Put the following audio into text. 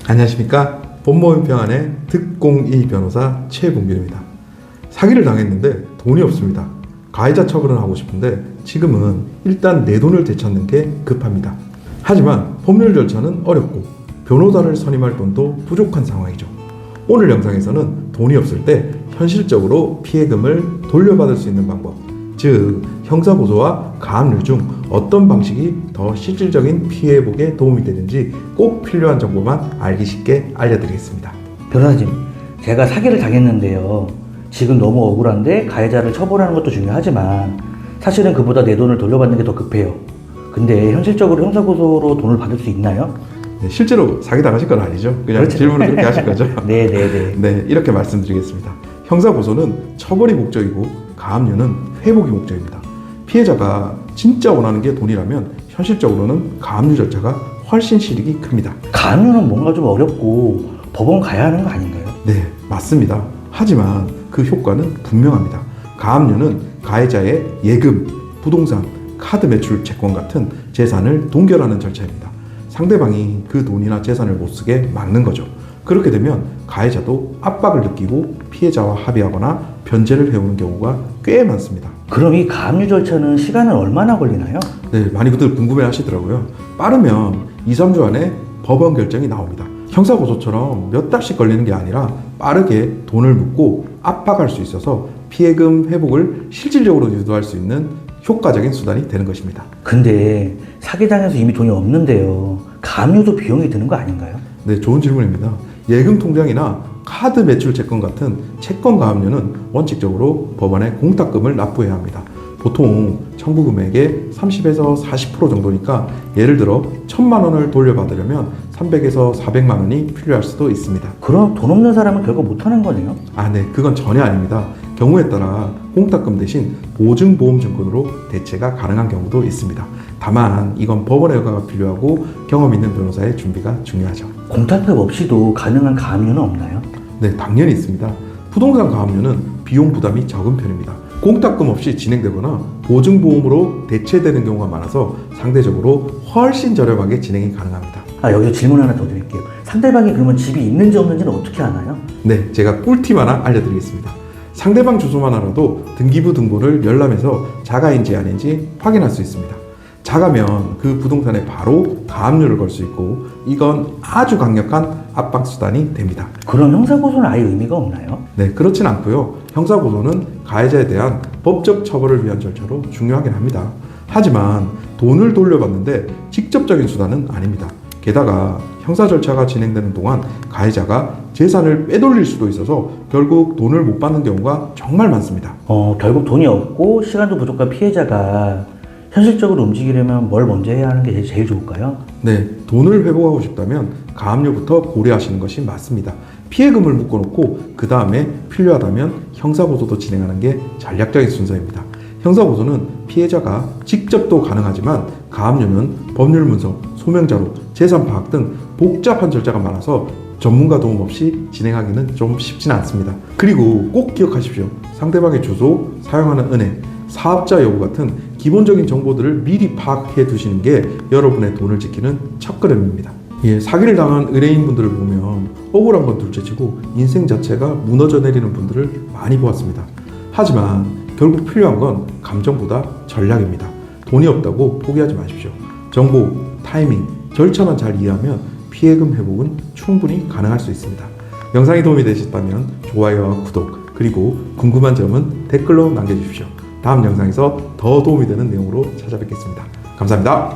안녕하십니까. 법무법인평안의 특공이 변호사 최봉균입니다. 사기를 당했는데 돈이 없습니다. 가해자 처벌은 하고 싶은데 지금은 일단 내 돈을 되찾는 게 급합니다. 하지만 법률 절차는 어렵고 변호사를 선임할 돈도 부족한 상황이죠. 오늘 영상에서는 돈이 없을 때 현실적으로 피해금을 돌려받을 수 있는 방법, 즉 형사고소와 가압류 중 어떤 방식이 더 실질적인 피해 회복에 도움이 되는지 꼭 필요한 정보만 알기 쉽게 알려드리겠습니다. 변호사님, 제가 사기를 당했는데요. 지금 너무 억울한데 가해자를 처벌하는 것도 중요하지만 사실은 그보다 내 돈을 돌려받는 게 더 급해요. 근데 현실적으로 형사고소로 돈을 받을 수 있나요? 네, 실제로 사기 당하실 건 아니죠? 그냥 그렇죠. 질문을 그렇게 하실 거죠? 네네네. 네, 이렇게 말씀드리겠습니다. 형사고소는 처벌이 목적이고 가압류는 회복이 목적입니다. 피해자가 진짜 원하는 게 돈이라면 현실적으로는 가압류 절차가 훨씬 실익이 큽니다. 가압류는 뭔가 좀 어렵고 법원 가야 하는 거 아닌가요? 네, 맞습니다. 하지만 그 효과는 분명합니다. 가압류는 가해자의 예금, 부동산, 카드 매출 채권 같은 재산을 동결하는 절차입니다. 상대방이 그 돈이나 재산을 못 쓰게 막는 거죠. 그렇게 되면 가해자도 압박을 느끼고 피해자와 합의하거나 변제를 해오는 경우가 꽤 많습니다. 그럼 이 가압류 절차는 시간은 얼마나 걸리나요? 네, 많이들 궁금해 하시더라고요. 빠르면 2, 3주 안에 법원 결정이 나옵니다. 형사고소처럼 몇 달씩 걸리는 게 아니라 빠르게 돈을 묻고 압박할 수 있어서 피해금 회복을 실질적으로 유도할 수 있는 효과적인 수단이 되는 것입니다. 근데 사기당해서 이미 돈이 없는데요. 가압류도 비용이 드는 거 아닌가요? 네, 좋은 질문입니다. 예금 통장이나 카드 매출 채권 같은 채권 가압류는 원칙적으로 법원에 공탁금을 납부해야 합니다. 보통 청구 금액의 30에서 40% 정도니까 예를 들어 1,000만 원을 돌려받으려면 300에서 400만 원이 필요할 수도 있습니다. 그럼 돈 없는 사람은 결국 못하는 거네요? 네, 그건 전혀 아닙니다. 경우에 따라 공탁금 대신 보증보험증권으로 대체가 가능한 경우도 있습니다. 다만 이건 법원의 허가가 필요하고 경험 있는 변호사의 준비가 중요하죠. 공탁금 없이도 가능한 가압류는 없나요? 네, 당연히 있습니다. 부동산 가압류는 비용 부담이 적은 편입니다. 공탁금 없이 진행되거나 보증보험으로 대체되는 경우가 많아서 상대적으로 훨씬 저렴하게 진행이 가능합니다. 여기서 질문 하나 더 드릴게요. 상대방이 그러면 집이 있는지 없는지는 어떻게 아나요? 네, 제가 꿀팁 하나 알려드리겠습니다. 상대방 주소만 알아도 등기부 등본을 열람해서 자가인지 아닌지 확인할 수 있습니다. 자가면 그 부동산에 바로 가압류를 걸 수 있고 이건 아주 강력한 압박 수단이 됩니다. 그럼 형사고소는 아예 의미가 없나요? 네, 그렇진 않고요. 형사고소는 가해자에 대한 법적 처벌을 위한 절차로 중요하긴 합니다. 하지만 돈을 돌려받는데 직접적인 수단은 아닙니다. 게다가 형사 절차가 진행되는 동안 가해자가 재산을 빼돌릴 수도 있어서 결국 돈을 못 받는 경우가 정말 많습니다. 결국 돈이 없고 시간도 부족한 피해자가 현실적으로 움직이려면 뭘 먼저 해야 하는 게 제일 좋을까요? 네, 돈을 회복하고 싶다면 가압류부터 고려하시는 것이 맞습니다. 피해금을 묶어놓고 그 다음에 필요하다면 형사고소도 진행하는 게 전략적인 순서입니다. 형사고소는 피해자가 직접도 가능하지만 가압류는 법률 문서, 소명자료, 재산 파악 등 복잡한 절차가 많아서 전문가 도움 없이 진행하기는 좀 쉽지는 않습니다. 그리고 꼭 기억하십시오. 상대방의 주소, 사용하는 은행, 사업자 여부 같은 기본적인 정보들을 미리 파악해 두시는 게 여러분의 돈을 지키는 첫걸음입니다. 사기를 당한 의뢰인분들을 보면 억울한 건 둘째치고 인생 자체가 무너져 내리는 분들을 많이 보았습니다. 하지만 결국 필요한 건 감정보다 전략입니다. 돈이 없다고 포기하지 마십시오. 정보, 타이밍, 절차만 잘 이해하면 피해금 회복은 충분히 가능할 수 있습니다. 영상이 도움이 되셨다면 좋아요와 구독, 그리고 궁금한 점은 댓글로 남겨주십시오. 다음 영상에서 더 도움이 되는 내용으로 찾아뵙겠습니다. 감사합니다.